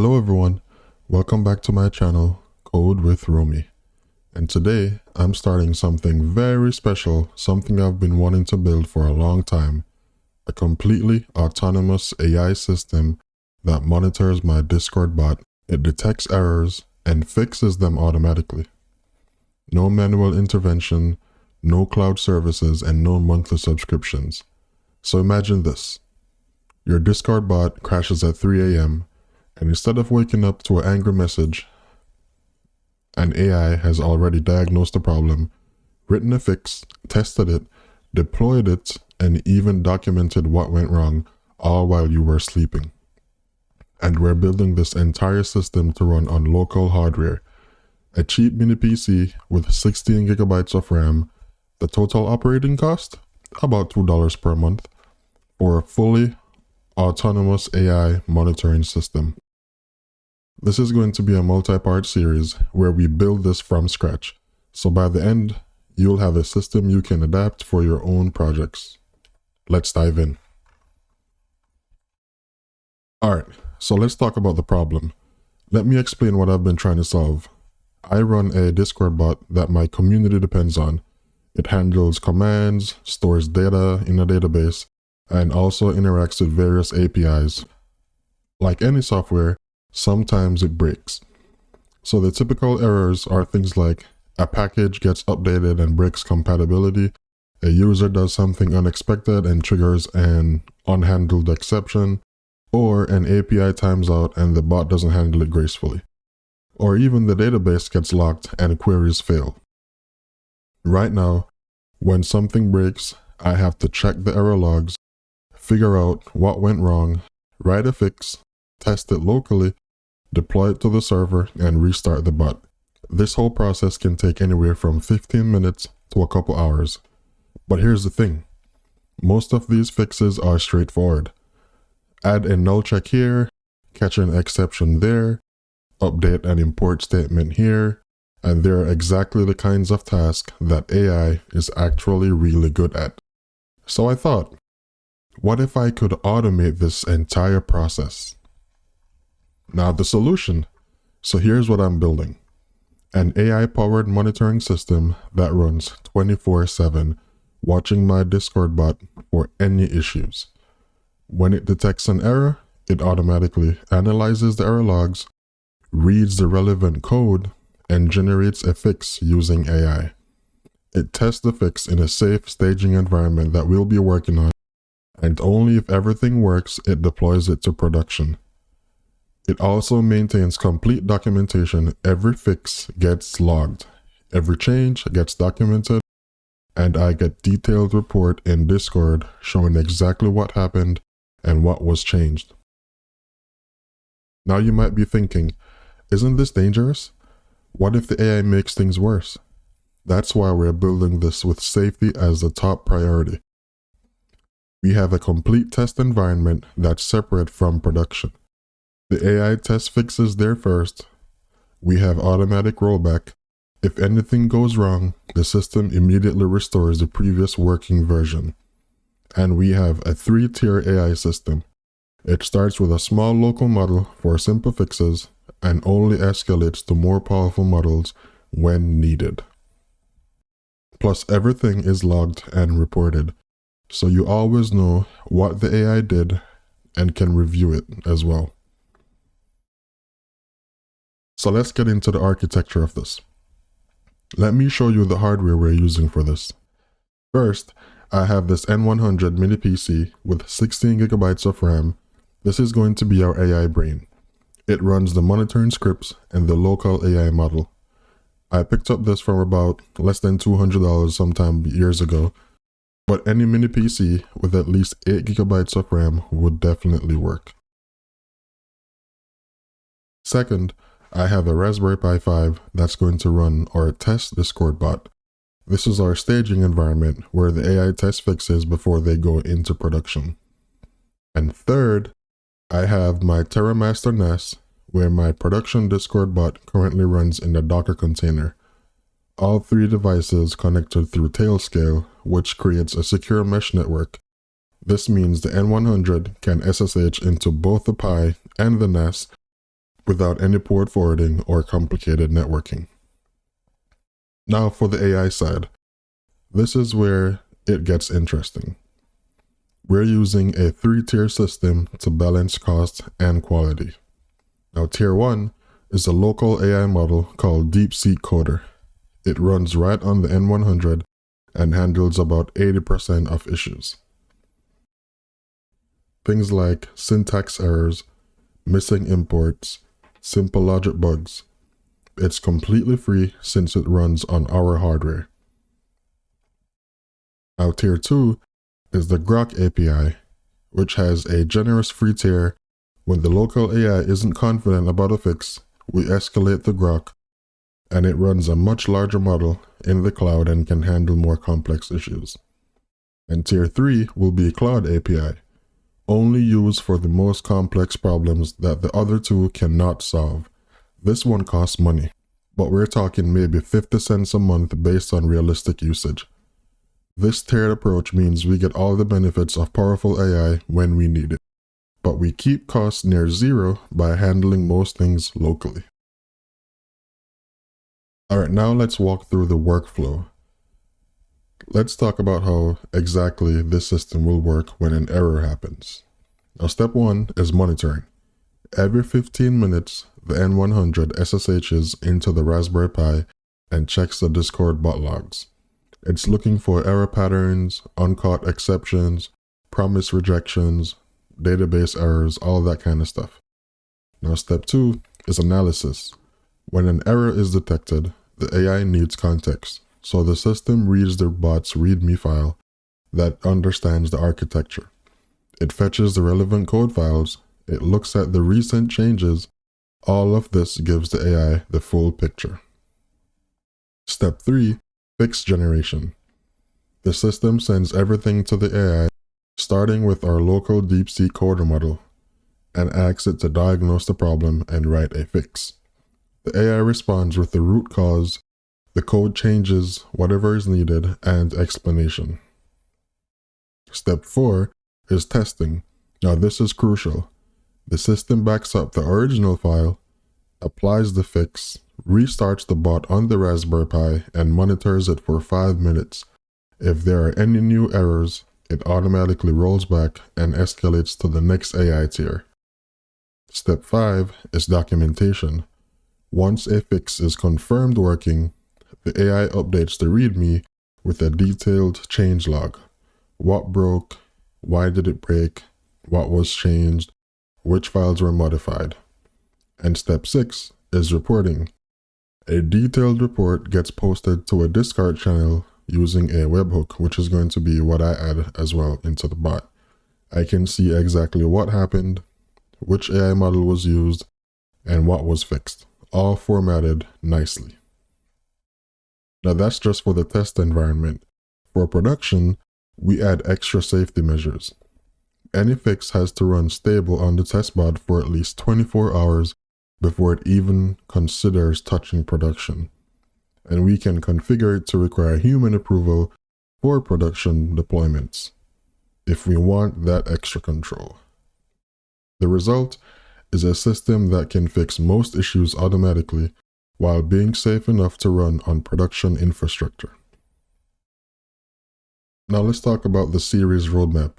Hello everyone, welcome back to my channel, Code with Romy. And today, I'm starting something very special, something I've been wanting to build for a long time. A completely autonomous AI system that monitors my Discord bot. It detects errors and fixes them automatically. No manual intervention, no cloud services, and no monthly subscriptions. So imagine this. Your Discord bot crashes at 3 a.m. and instead of waking up to an angry message, an AI has already diagnosed the problem, written a fix, tested it, deployed it, and even documented what went wrong, all while you were sleeping. And we're building this entire system to run on local hardware. A cheap mini PC with 16 gigabytes of RAM, the total operating cost? About $2 per month, for a fully autonomous AI monitoring system. This is going to be a multi-part series where we build this from scratch. So by the end, you'll have a system you can adapt for your own projects. Let's dive in. Alright, so let's talk about the problem. Let me explain what I've been trying to solve. I run a Discord bot that my community depends on. It handles commands, stores data in a database, and also interacts with various APIs. Like any software, sometimes it breaks. So the typical errors are things like a package gets updated and breaks compatibility, a user does something unexpected and triggers an unhandled exception, or an API times out and the bot doesn't handle it gracefully. Or even the database gets locked and queries fail. Right now, when something breaks, I have to check the error logs, figure out what went wrong, write a fix, test it locally, deploy it to the server, and restart the bot. This whole process can take anywhere from 15 minutes to a couple hours. But here's the thing. Most of these fixes are straightforward. Add a null check here, catch an exception there, update an import statement here, and they're exactly the kinds of tasks that AI is actually really good at. So I thought, what if I could automate this entire process? Now the solution. So here's what I'm building. An AI-powered monitoring system that runs 24/7, watching my Discord bot for any issues. When it detects an error, it automatically analyzes the error logs, reads the relevant code, and generates a fix using AI. It tests the fix in a safe staging environment that we'll be working on, and only if everything works, it deploys it to production. It also maintains complete documentation. Every fix gets logged, every change gets documented, and I get detailed report in Discord showing exactly what happened and what was changed. Now you might be thinking, isn't this dangerous? What if the AI makes things worse? That's why we're building this with safety as the top priority. We have a complete test environment that's separate from production. The AI test fixes there first. We have automatic rollback. If anything goes wrong, the system immediately restores the previous working version. And we have a 3-tier AI system. It starts with a small local model for simple fixes and only escalates to more powerful models when needed. Plus, everything is logged and reported, so you always know what the AI did and can review it as well. So let's get into the architecture of this. Let me show you the hardware we're using for this. First, I have this N100 mini PC with 16 gigabytes of RAM. This is going to be our AI brain. It runs the monitoring scripts and the local AI model. I picked up this from about less than $200 sometime years ago, but any mini PC with at least 8 gigabytes of RAM would definitely work. Second, I have a Raspberry Pi 5 that's going to run our test Discord bot. This is our staging environment where the AI test fixes before they go into production. And third, I have my TerraMaster NAS where my production Discord bot currently runs in a Docker container. All 3 devices connected through Tailscale, which creates a secure mesh network. This means the N100 can SSH into both the Pi and the NAS without any port forwarding or complicated networking. Now for the AI side, this is where it gets interesting. We're using a 3-tier system to balance cost and quality. Now tier 1 is a local AI model called DeepSeek Coder. It runs right on the N100 and handles about 80% of issues. Things like syntax errors, missing imports, simple logic bugs. It's completely free since it runs on our hardware. Now tier 2 is the Groq API, which has a generous free tier. When the local AI isn't confident about a fix, we escalate the Groq, and it runs a much larger model in the cloud and can handle more complex issues. And tier 3 will be Claude API, only used for the most complex problems that the other two cannot solve. This one costs money, but we're talking maybe 50 cents a month based on realistic usage. This tiered approach means we get all the benefits of powerful AI when we need it, but we keep costs near zero by handling most things locally. Alright, now let's walk through the workflow. Let's talk about how exactly this system will work when an error happens. Now step 1 is monitoring. Every 15 minutes, the N100 SSHs into the Raspberry Pi and checks the Discord bot logs. It's looking for error patterns, uncaught exceptions, promise rejections, database errors, all that kind of stuff. Now step 2 is analysis. When an error is detected, the AI needs context, so the system reads the bot's README file that understands the architecture. It fetches the relevant code files, it looks at the recent changes. All of this gives the AI the full picture. Step 3, fix generation. The system sends everything to the AI, starting with our local DeepSeek Coder model, and asks it to diagnose the problem and write a fix. The AI responds with the root cause, the code changes, whatever is needed, and explanation. Step 4 is testing. Now this is crucial. The system backs up the original file, applies the fix, restarts the bot on the Raspberry Pi, and monitors it for 5 minutes. If there are any new errors, it automatically rolls back and escalates to the next AI tier. Step 5 is documentation. Once a fix is confirmed working, the AI updates the README with a detailed change log. What broke? Why did it break? What was changed? Which files were modified? And step 6 is reporting. A detailed report gets posted to a Discord channel using a webhook, which is going to be what I add as well into the bot. I can see exactly what happened, which AI model was used, and what was fixed, all formatted nicely. Now that's just for the test environment. For production, we add extra safety measures. Any fix has to run stable on the testbot for at least 24 hours before it even considers touching production. And we can configure it to require human approval for production deployments, if we want that extra control. The result is a system that can fix most issues automatically while being safe enough to run on production infrastructure. Now let's talk about the series roadmap.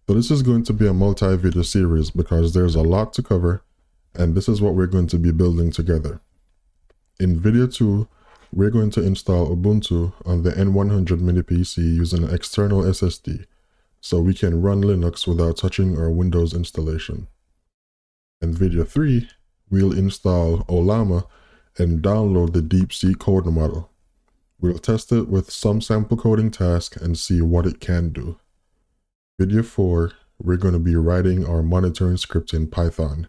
So this is going to be a multi-video series because there's a lot to cover, and this is what we're going to be building together. In video 2, we're going to install Ubuntu on the N100 mini PC using an external SSD, so we can run Linux without touching our Windows installation. In video 3, we'll install Ollama and download the DeepSeek Coder model. We'll test it with some sample coding tasks and see what it can do. Video 4, we're going to be writing our monitoring script in Python.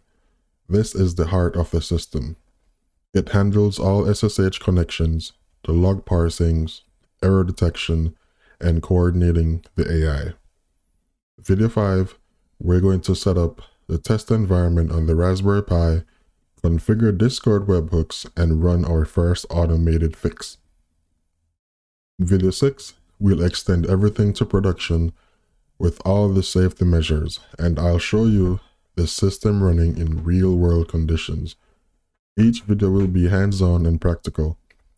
This is the heart of the system. It handles all SSH connections, the log parsings, error detection, and coordinating the AI. Video 5, we're going to set up the test environment on the Raspberry Pi, configure Discord webhooks, and run our first automated fix. In video 6, we'll extend everything to production with all the safety measures, and I'll show you the system running in real-world conditions. Each video will be hands-on and practical.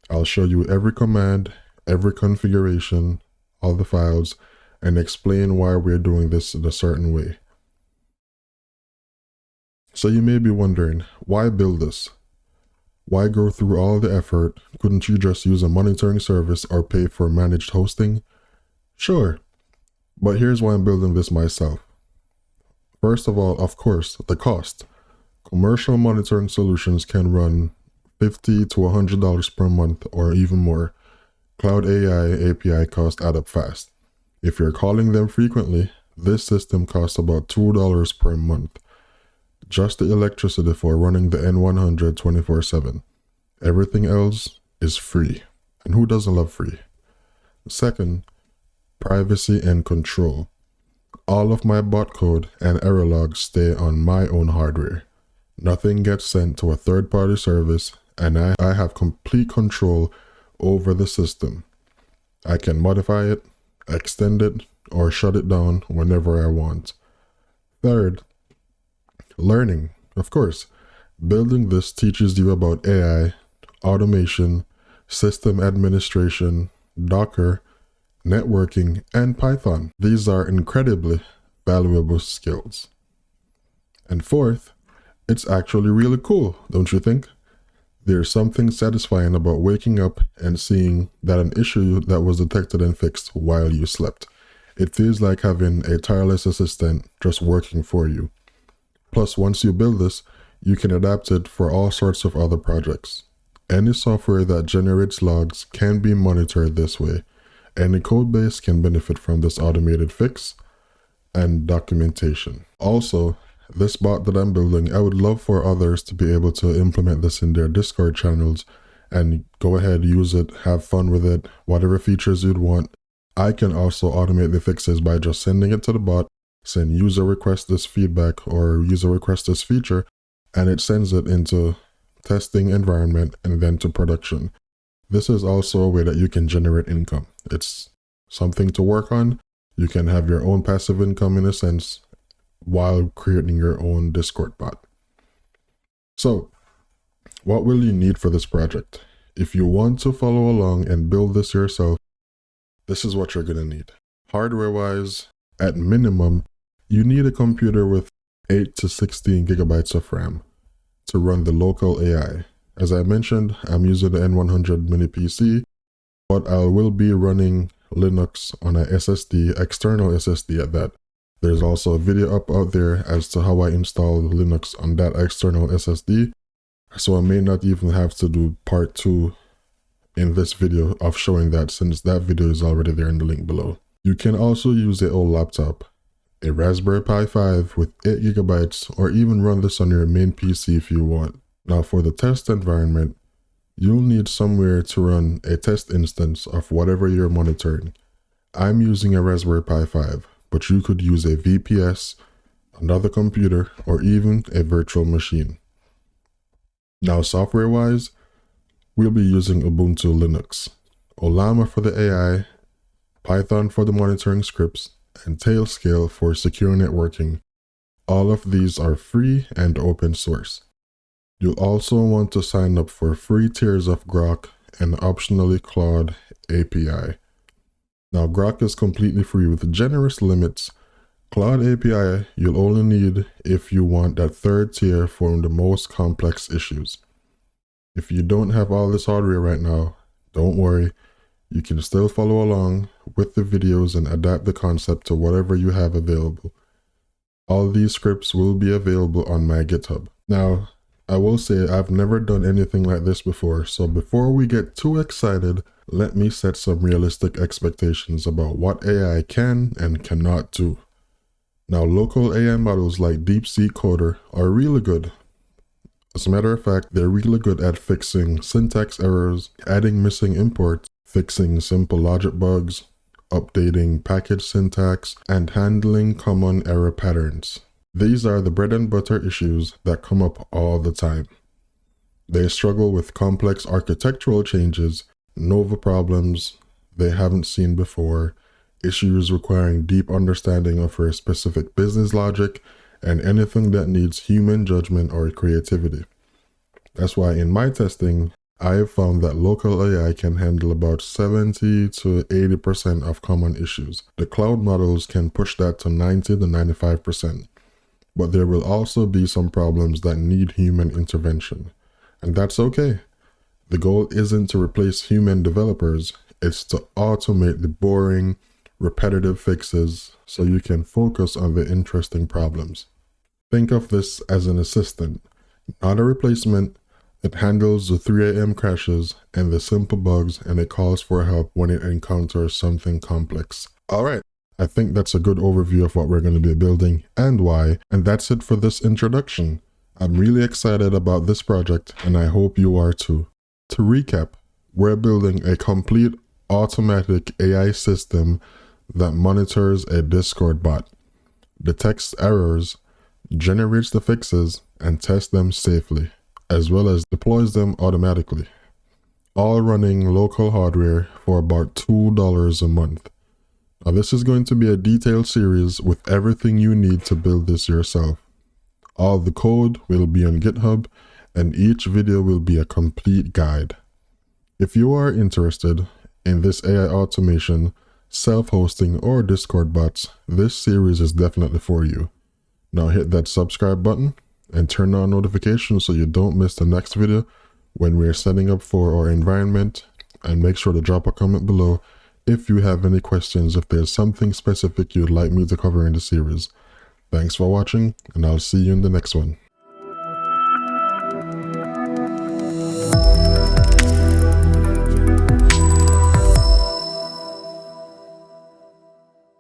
I'll show you every command, every configuration, all the files, and explain why we're doing this in a certain way. So you may be wondering, why build this? Why go through all the effort? Couldn't you just use a monitoring service or pay for managed hosting? Sure, but here's why I'm building this myself. First of all, of course, the cost. Commercial monitoring solutions can run $50 to $100 per month or even more. Claude AI API costs add up fast. If you're calling them frequently, this system costs about $2 per month. Just the electricity for running the N100 24/7. Everything else is free. And who doesn't love free? Second, privacy and control. All of my bot code and error logs stay on my own hardware. Nothing gets sent to a third-party service, and I have complete control over the system. I can modify it, extend it, or shut it down whenever I want. Third, learning. Of course, building this teaches you about AI, automation, system administration, Docker, networking, and Python. These are incredibly valuable skills. And fourth, it's actually really cool, don't you think? There's something satisfying about waking up and seeing that an issue that was detected and fixed while you slept. It feels like having a tireless assistant just working for you. Plus, once you build this, you can adapt it for all sorts of other projects. Any software that generates logs can be monitored this way. Any code base can benefit from this automated fix and documentation. Also, this bot that I'm building, I would love for others to be able to implement this in their Discord channels and go ahead, use it, have fun with it, whatever features you'd want. I can also automate the fixes by just sending it to the bot, saying user request this feedback or user request this feature, and it sends it into testing environment and then to production. This is also a way that you can generate income. It's something to work on. You can have your own passive income in a sense while creating your own Discord bot. So, what will you need for this project? If you want to follow along and build this yourself, this is what you're going to need. Hardware-wise, at minimum, you need a computer with 8 to 16 gigabytes of RAM to run the local AI. As I mentioned, I'm using the N100 mini PC, but I will be running Linux on a SSD, external SSD at that. There's also a video up out there as to how I install Linux on that external SSD, so I may not even have to do part 2 in this video of showing that, since that video is already there in the link below. You can also use an old laptop, a Raspberry Pi 5 with 8 gigabytes, or even run this on your main PC if you want. Now for the test environment, you'll need somewhere to run a test instance of whatever you're monitoring. I'm using a Raspberry Pi 5, but you could use a VPS, another computer, or even a virtual machine. Now software-wise, we'll be using Ubuntu Linux, Ollama for the AI, Python for the monitoring scripts, and Tailscale for secure networking. All of these are free and open source. You'll also want to sign up for free tiers of Groq and optionally Claude API. Now Groq is completely free with generous limits. Claude API you'll only need if you want that third tier for the most complex issues. If you don't have all this hardware right now, don't worry. You can still follow along with the videos and adapt the concept to whatever you have available. All these scripts will be available on my GitHub. Now, I will say I've never done anything like this before, so before we get too excited, let me set some realistic expectations about what AI can and cannot do. Now, local AI models like DeepSeek Coder are really good. As a matter of fact, they're really good at fixing syntax errors, adding missing imports, fixing simple logic bugs, updating package syntax, and handling common error patterns. These are the bread and butter issues that come up all the time. They struggle with complex architectural changes, Nova problems they haven't seen before, issues requiring deep understanding of a specific business logic, and anything that needs human judgment or creativity. That's why in my testing, I have found that local AI can handle about 70 to 80% of common issues. The cloud models can push that to 90 to 95%. But there will also be some problems that need human intervention. And that's okay. The goal isn't to replace human developers, it's to automate the boring, repetitive fixes so you can focus on the interesting problems. Think of this as an assistant, not a replacement. It handles the 3 a.m. crashes and the simple bugs, and it calls for help when it encounters something complex. All right, I think that's a good overview of what we're going to be building and why, and that's it for this introduction. I'm really excited about this project, and I hope you are too. To recap, we're building a complete automatic AI system that monitors a Discord bot, detects errors, generates the fixes, and tests them safely, as well as deploys them automatically, all running local hardware for about $2 a month. Now this is going to be a detailed series with everything you need to build this yourself. All the code will be on GitHub, and each video will be a complete guide. If you are interested in this AI automation, self-hosting, or Discord bots, this series is definitely for you. Now hit that subscribe button and turn on notifications so you don't miss the next video when we're setting up for our environment, and make sure to drop a comment below if you have any questions, if there's something specific you'd like me to cover in the series. Thanks for watching, and I'll see you in the next one.